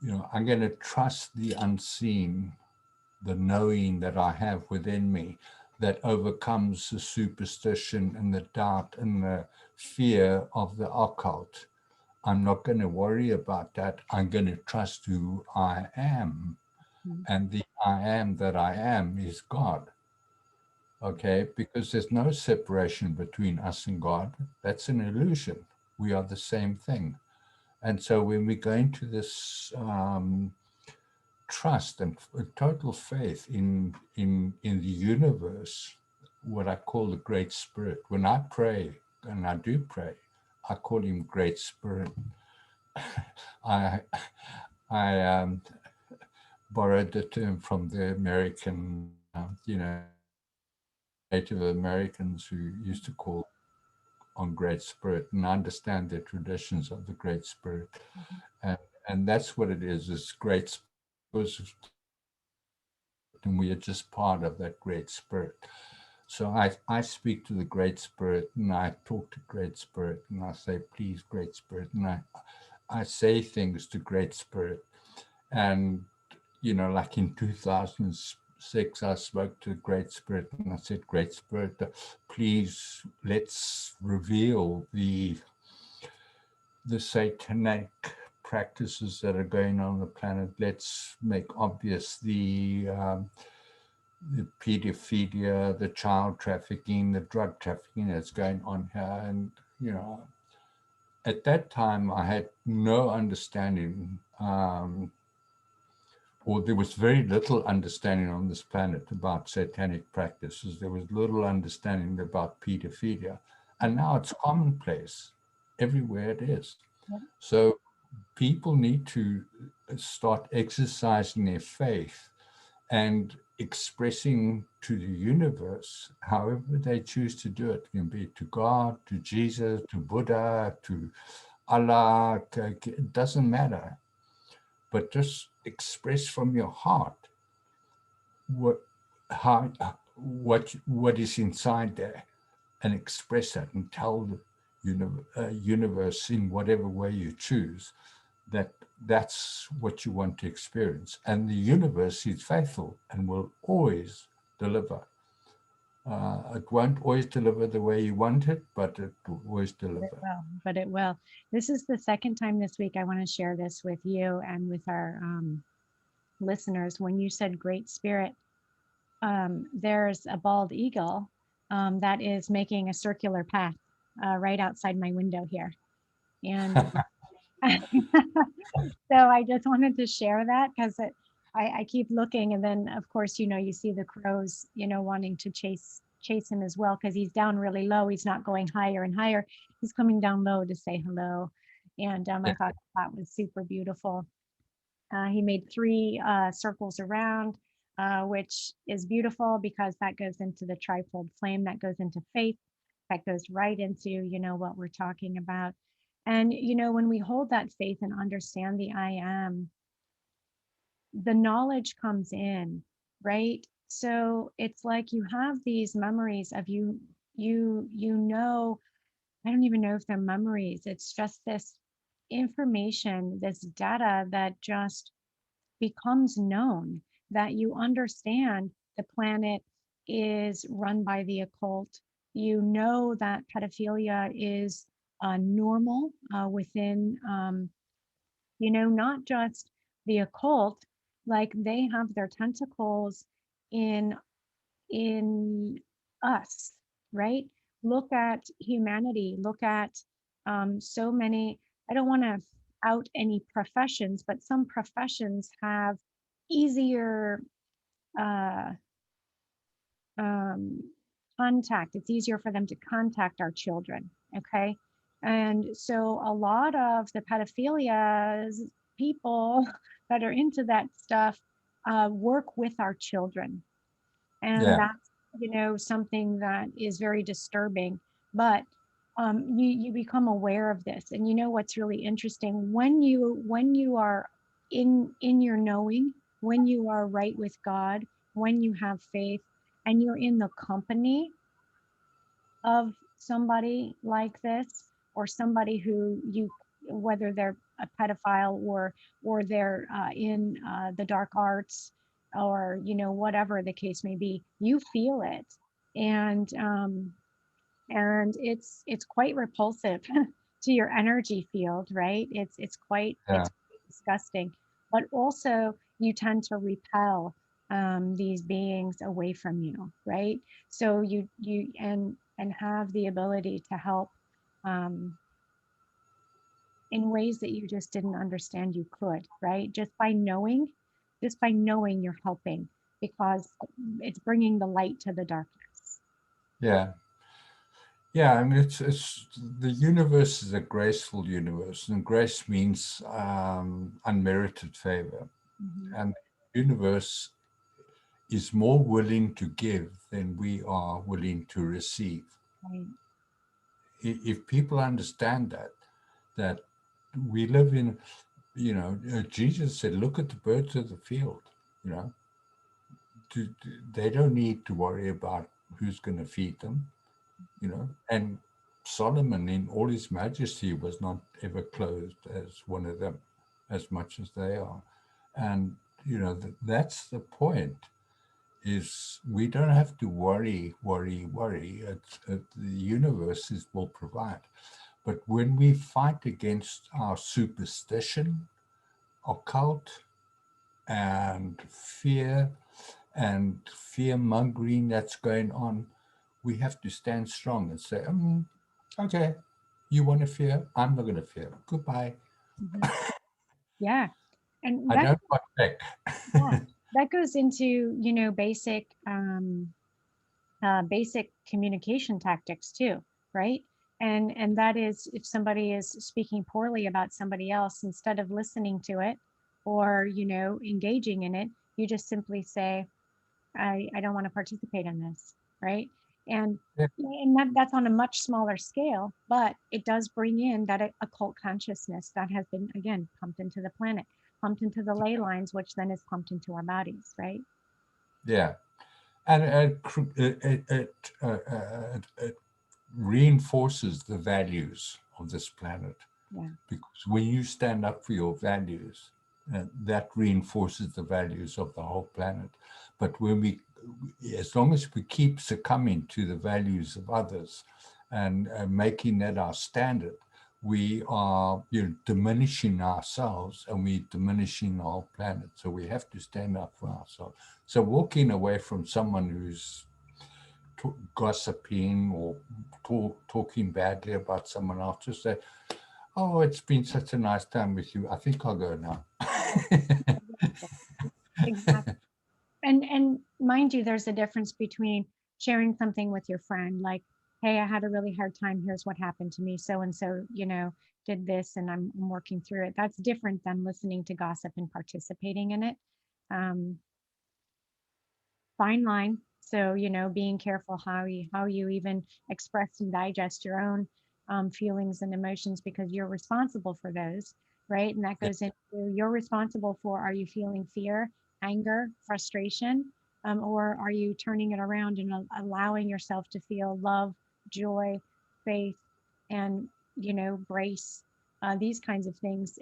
you know, I'm going to trust the unseen, the knowing that I have within me that overcomes the superstition and the doubt and the fear of the occult. I'm not going to worry about that. I'm going to trust who I am. And the I am that I am is God. Okay, because there's no separation between us and God. That's an illusion. We are the same thing. And so when we go into this trust and total faith in the universe, what I call the Great Spirit, when I pray, and I do pray, I call him Great Spirit. I borrowed the term from the American, you know, Native Americans who used to call on Great Spirit, and I understand the traditions of the Great Spirit. And that's what it is Great Spirit, and we are just part of that Great Spirit. So I speak to the Great Spirit, and I talk to Great Spirit, and I say, please, Great Spirit, and I say things to Great Spirit. And, you know, like in 2006, I spoke to Great Spirit, and I said, Great Spirit, please, let's reveal the satanic practices that are going on the planet. Let's make obvious the the pedophilia, the child trafficking, the drug trafficking that's going on here. And, you know, at that time, I had no understanding, or there was very little understanding on this planet about satanic practices. There was little understanding about pedophilia. And now it's commonplace everywhere it is. Yep. So people need to start exercising their faith and expressing to the universe, however they choose to do it. It can be to God, to Jesus, to Buddha, to Allah, it doesn't matter. But just express from your heart what is inside there, and express that and tell the universe in whatever way you choose that that's what you want to experience. And the universe is faithful and will always deliver. It won't always deliver the way you want it, but it will always deliver. But it will. This is the second time this week I want to share this with you and with our listeners. When you said Great Spirit, there's a bald eagle that is making a circular path right outside my window here. And so I just wanted to share that because I keep looking, and then of course, you know, you see the crows, you know, wanting to chase him as well because he's down really low. He's not going higher and higher. He's coming down low to say hello. And I thought that was super beautiful. He made 3 circles around, which is beautiful because that goes into the trifold flame, that goes into faith, that goes right into, you know, what we're talking about. And, you know, when we hold that faith and understand the I am, the knowledge comes in, right? So it's like you have these memories of you know, I don't even know if they're memories. It's just this information, this data that just becomes known, that you understand the planet is run by the occult. You know that pedophilia is normal within, you know, not just the occult, like they have their tentacles in in us, right? Look at humanity, look at so many, I don't want to out any professions, but some professions have easier uh, um, contact. It's easier for them to contact our children, okay? And so a lot of the pedophilia people that are into that stuff work with our children, and Yeah, that's, you know, something that is very disturbing. But you become aware of this, and you know what's really interesting, when you are in your knowing, when you are right with God, when you have faith, and you're in the company of somebody like this, or somebody who you, whether they're a pedophile or they're in the dark arts, or, you know, whatever the case may be, you feel it. And it's quite repulsive to your energy field, right? yeah, It's disgusting, but also you tend to repel these beings away from you, right? So you and have the ability to help um, in ways that you just didn't understand you could, right? Just by knowing you're helping, because it's bringing the light to the darkness. yeah. Yeah, and it's the universe is a graceful universe, and grace means unmerited favor. Mhm. And the universe is more willing to give than we are willing to receive. Right. If people understand that we live in, you know, Jesus said, "Look at the birds of the field." You know, they don't need to worry about who's going to feed them. You know, and Solomon in all his majesty was not ever clothed as one of them, as much as they are. And you know, that's the point, is we don't have to worry. The universe will provide. But when we fight against our superstition, occult, and fear, and fear mongering that's going on, we have to stand strong and say, okay, you want to fear? I'm not going to fear. Goodbye. Mhm. Yeah. And I that, don't fight back. yeah, that goes into, basic, basic communication tactics too, right? And that is, if somebody is speaking poorly about somebody else, instead of listening to it or, engaging in it, you just simply say, I don't want to participate in this, right? And Yeah, that's on a much smaller scale, but it does bring in that occult consciousness that has been, again, pumped into the planet, pumped into the ley lines, which then is pumped into our bodies, right? yeah. And it reinforces the values of this planet, Yeah. because when you stand up for your values, that reinforces the values of the whole planet. But as long as we keep succumbing to the values of others and making that our standard, we are diminishing ourselves, and we're diminishing the whole planet. So we have to stand up for ourselves. So walking away from someone who's gossiping or talking badly about someone else, just say, oh, it's been such a nice time with you. I think I'll go now. Exactly. And mind you, there's a difference between sharing something with your friend, like, hey, I had a really hard time. Here's what happened to me. So and so, did this, and I'm working through it. That's different than listening to gossip and participating in it. Um, Fine line. So, being careful how you even express and digest your own feelings and emotions, because you're responsible for those, right? And that Yeah, goes into, you're responsible for, are you feeling fear, anger, frustration, or are you turning it around and allowing yourself to feel love, joy, faith, and grace, these kinds of things.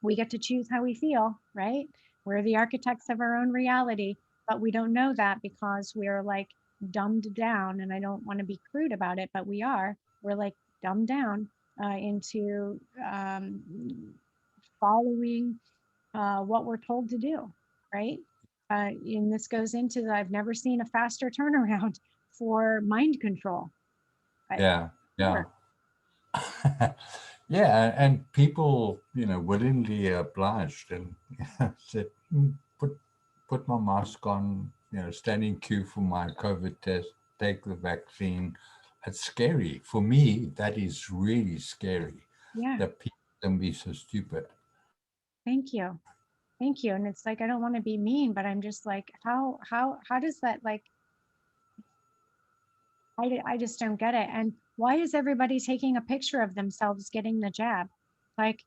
We get to choose how we feel, right? We're the architects of our own reality, but we don't know that because we're like dumbed down. And I don't want to be crude about it, but we are. We're like dumbed down into following what we're told to do, right? And this goes into that I've never seen a faster turnaround for mind control. yeah, yeah. Ever. Yeah, and people, willingly obliged and said, put my mask on, stand in queue for my COVID test, take the vaccine. It's scary. For me, that is really scary, Yeah. that people can be so stupid. Thank you. Thank you. And it's like, I don't want to be mean, but I'm just like, how does that, like, I just don't get it. And why is everybody taking a picture of themselves getting the jab? Like,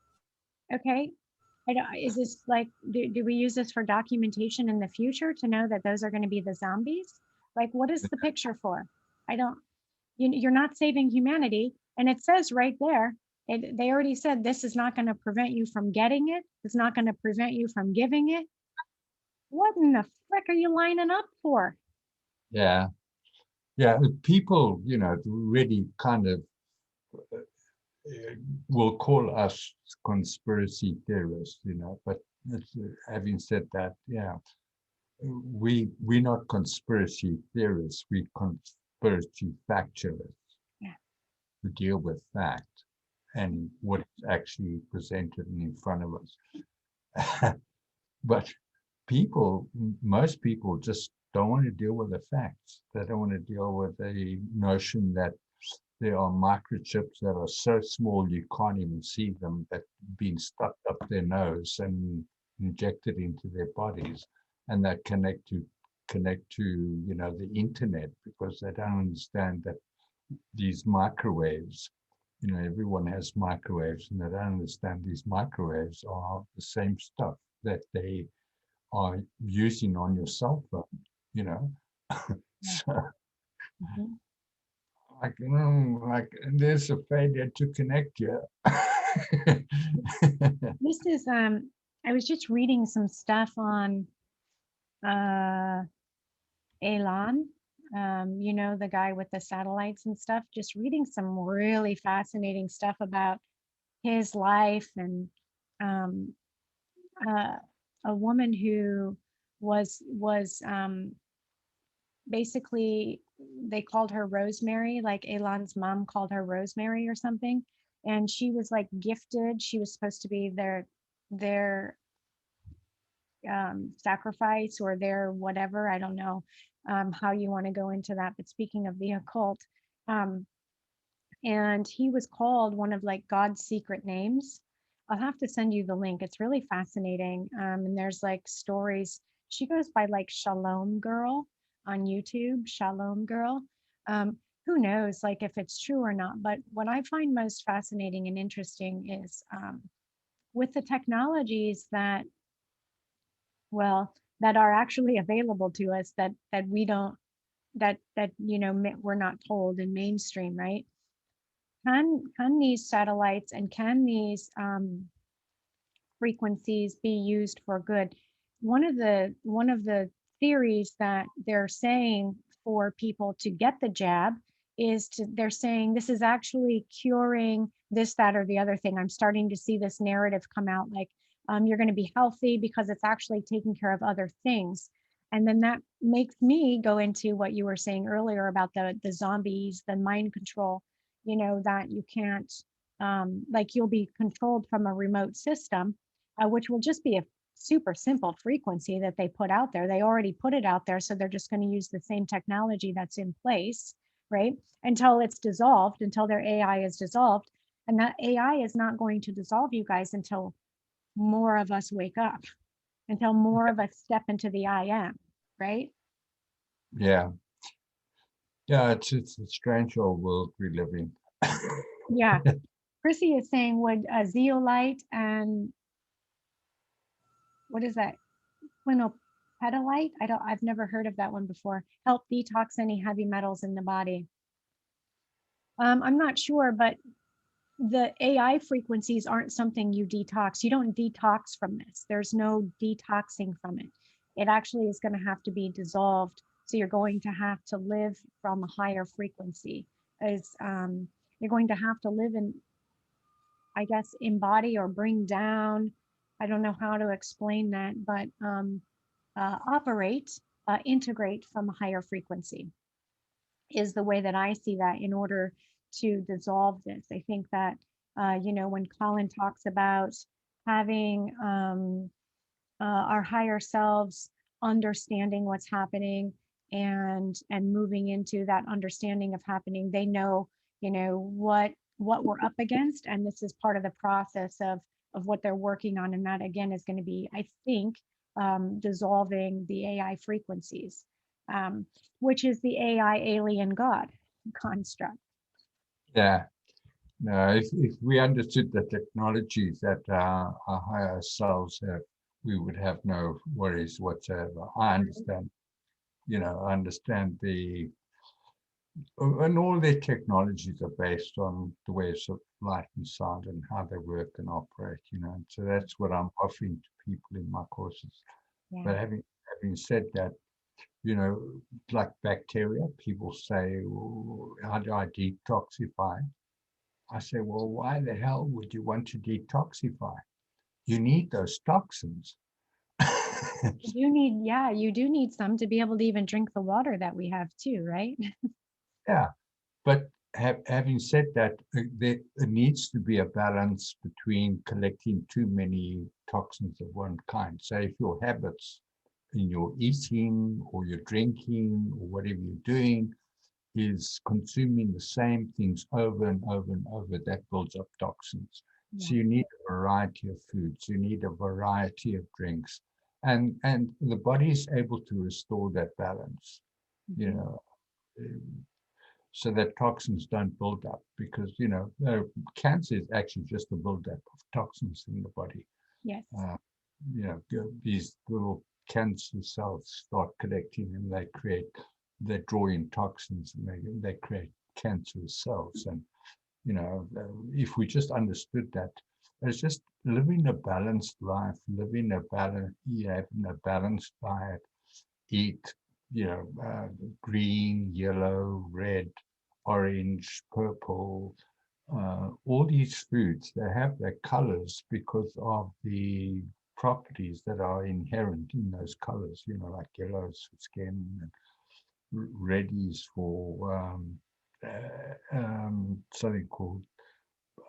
okay, I don't, is this like, do we use this for documentation in the future to know that those are going to be the zombies? Like, what is the picture for? I don't, you're not saving humanity. And it says right there, they already said this is not going to prevent you from getting it. It's not going to prevent you from giving it. What in the frick are you lining up for? Yeah. Yeah. People, really kind of will call us conspiracy theorists, but having said that, yeah, we're not conspiracy theorists, we conspiracy factualists Yeah, who deal with fact and what is actually presented in front of us. But most people just don't want to deal with the facts. They don't want to deal with the notion that there are microchips that are so small you can't even see them, that being stuck up their nose and injected into their bodies, and that connect to the internet, because they don't understand that these microwaves, everyone has microwaves, and they don't understand these microwaves are the same stuff that they are using on your cell phone, you know. yeah. So Mhm. like there's a failure to connect you. This is I was just reading some stuff on uh Elon, the guy with the satellites and stuff, just reading some really fascinating stuff about his life and um uh, a woman who was basically, they called her Rosemary, like Elon's mom called her Rosemary or something. And she was like gifted. She was supposed to be their sacrifice or their whatever. I don't know how you want to go into that. But speaking of the occult, um, and he was called one of like God's secret names. I'll have to send you the link. It's really fascinating. And there's like stories. She goes by like Shalom Girl on YouTube, Shalom Girl. Who knows, like if it's true or not? But what I find most fascinating and interesting is with the technologies that, well, that are actually available to us that we don't, that we're not told in mainstream, right? Can these satellites and can these frequencies be used for good? One of the theories that they're saying for people to get the jab is they're saying this is actually curing this, that, or the other thing. I'm starting to see this narrative come out like you're going to be healthy because it's actually taking care of other things. And then that makes me go into what you were saying earlier about the zombies, the mind control, that you can't, like you'll be controlled from a remote system, which will just be a super simple frequency that they put out there. They already put it out there, so they're just going to use the same technology that's in place, right? Until it's dissolved, until their AI is dissolved. And that AI is not going to dissolve, you guys, until more of us wake up, until more of us step into the I am, right? Yeah. Yeah, it's a strange old world we live in. Yeah. Chrissy is saying, would a zeolite and what is that? Quinopedalite? I've never heard of that one before. Help detox any heavy metals in the body. I'm not sure, but the AI frequencies aren't something you detox. You don't detox from this. There's no detoxing from it. It actually is going to have to be dissolved. So you're going to have to live from a higher frequency. As you're going to have to live in, I guess, embody or bring down. I don't know how to explain that, but operate, integrate from a higher frequency is the way that I see that in order to dissolve this. I think that, when Colin talks about having our higher selves understanding what's happening and moving into that understanding of happening, they know, what we're up against, and this is part of the process of what they're working on, and that again is going to be, I think, dissolving the AI frequencies, which is the AI alien God construct. Yeah. No, if we understood the technologies that our higher selves have, we would have no worries whatsoever. I understand and all their technologies are based on the waves of light and sound and how they work and operate, And so that's what I'm offering to people in my courses. Yeah. But having said that, like bacteria, people say, well, how do I detoxify? I say, well, why the hell would you want to detoxify? You need those toxins. You do need some to be able to even drink the water that we have too, right? Yeah, but having said that, there needs to be a balance between collecting too many toxins of one kind. So if your habits in your eating or your drinking or whatever you're doing is consuming the same things over and over and over, that builds up toxins. Yeah. So you need a variety of foods, you need a variety of drinks, and the body is able to restore that balance, you Mhm. know, so that toxins don't build up because cancer is actually just a buildup of toxins in the body. Yes. Uh, these little cancer cells start collecting and they draw in toxins and they create cancerous cells. And, if we just understood that, it's just living a balanced life, having a balanced diet, eat, green, yellow, red, orange, purple, all these foods, they have their colors because of the properties that are inherent in those colors, like yellow is for skin, and red is for something called,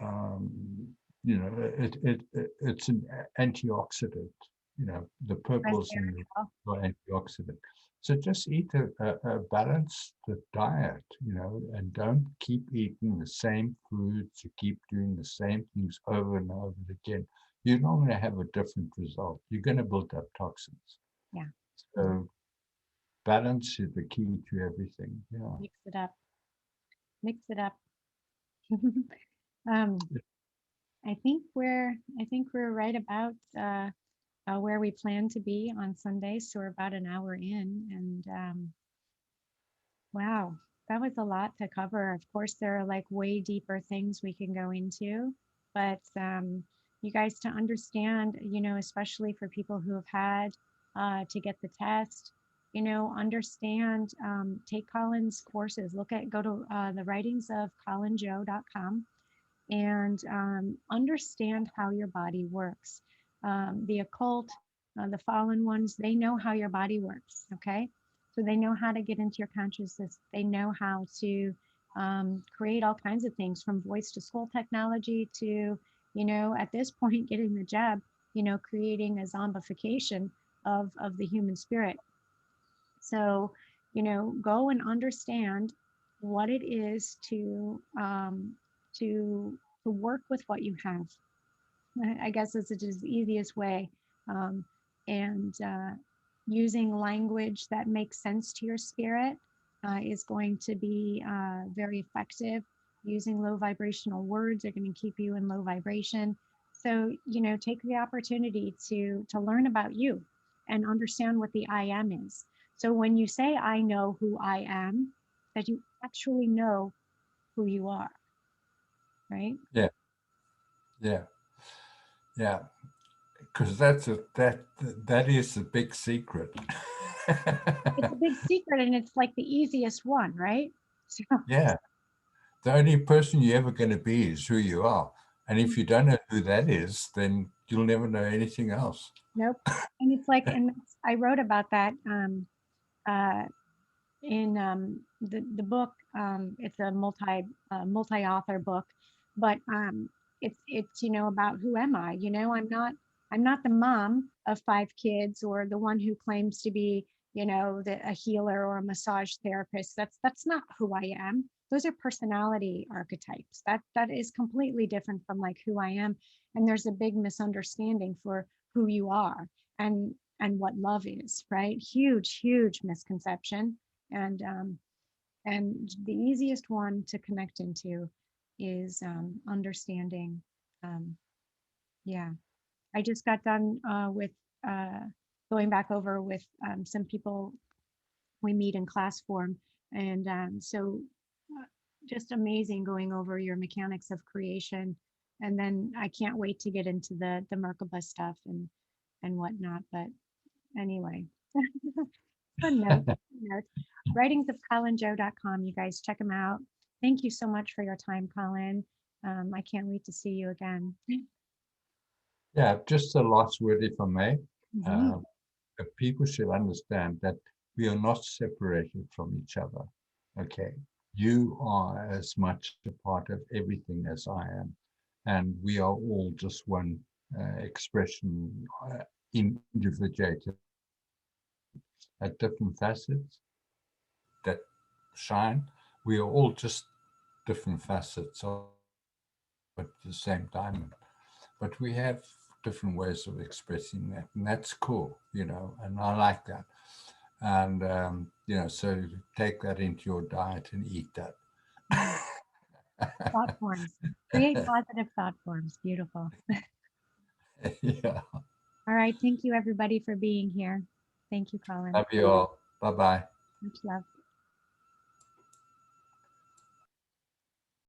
um, it's an antioxidant. The purples in the Resveratrol. are antioxidant. So just eat a balanced diet, and don't keep eating the same foods. You keep doing the same things over and over again. You're not going to have a different result. You're going to build up toxins. Yeah. So balance is the key to everything. Yeah. Mix it up. Mix it up. um, I think we're right about where we plan to be on Sunday. So we're about an hour in, and wow, that was a lot to cover. Of course, there are like way deeper things we can go into, but you guys to understand, especially for people who have had to get the test, understand, take Colin's courses, go to the writings of colinjoe.com and understand how your body works. The occult, the fallen ones, they know how your body works. Okay. So they know how to get into your consciousness. They know how to create all kinds of things from voice to skull technology to, at this point, getting the jab, creating a zombification of the human spirit. So, go and understand what it is to work with what you have. I guess it's just the easiest way. Um, and using language that makes sense to your spirit is going to be very effective. Using low vibrational words are going to keep you in low vibration. So, take the opportunity to learn about you and understand what the I am is. So when you say, I know who I am, that you actually know who you are, right? Yeah. Yeah. Yeah. Because that is the big secret. It's a big secret and it's like the easiest one, right? So, Yeah. The only person you're ever going to be is who you are. And if you don't know who that is, then you'll never know anything else. nope. And it's like, and I wrote about that uh, in the book. It's a multi-author book, but it's about who am I? I'm not the mom of 5 kids or the one who claims to be a healer or a massage therapist. That's not who I am. Those are personality archetypes. That is completely different from like who I am. And there's a big misunderstanding for who you are and what love is, right? Huge misconception. And the easiest one to connect into is understanding. Um, yeah, I just got done with uh, going back over with some people we meet in class form, and so uh, just amazing going over your mechanics of creation. And then I can't wait to get into the Merkaba stuff and whatnot. But anyway, fun note. Fun note. Writingsofcolinjoe.com. You guys check them out. Thank you so much for your time, Colin. I can't wait to see you again. Yeah, just a last word, if I may. Mhm. People should understand that we are not separated from each other. Okay. You are as much a part of everything as I am. And we are all just one expression, individuated at different facets that shine. We are all just different facets of the same diamond. But we have different ways of expressing that. And that's cool, and I like that. And, so take that into your diet and eat that. Yeah. Thought forms. Create positive thought forms. Beautiful. Yeah. All right. Thank you, everybody, for being here. Thank you, Colin. Love you all. Bye bye. Much love.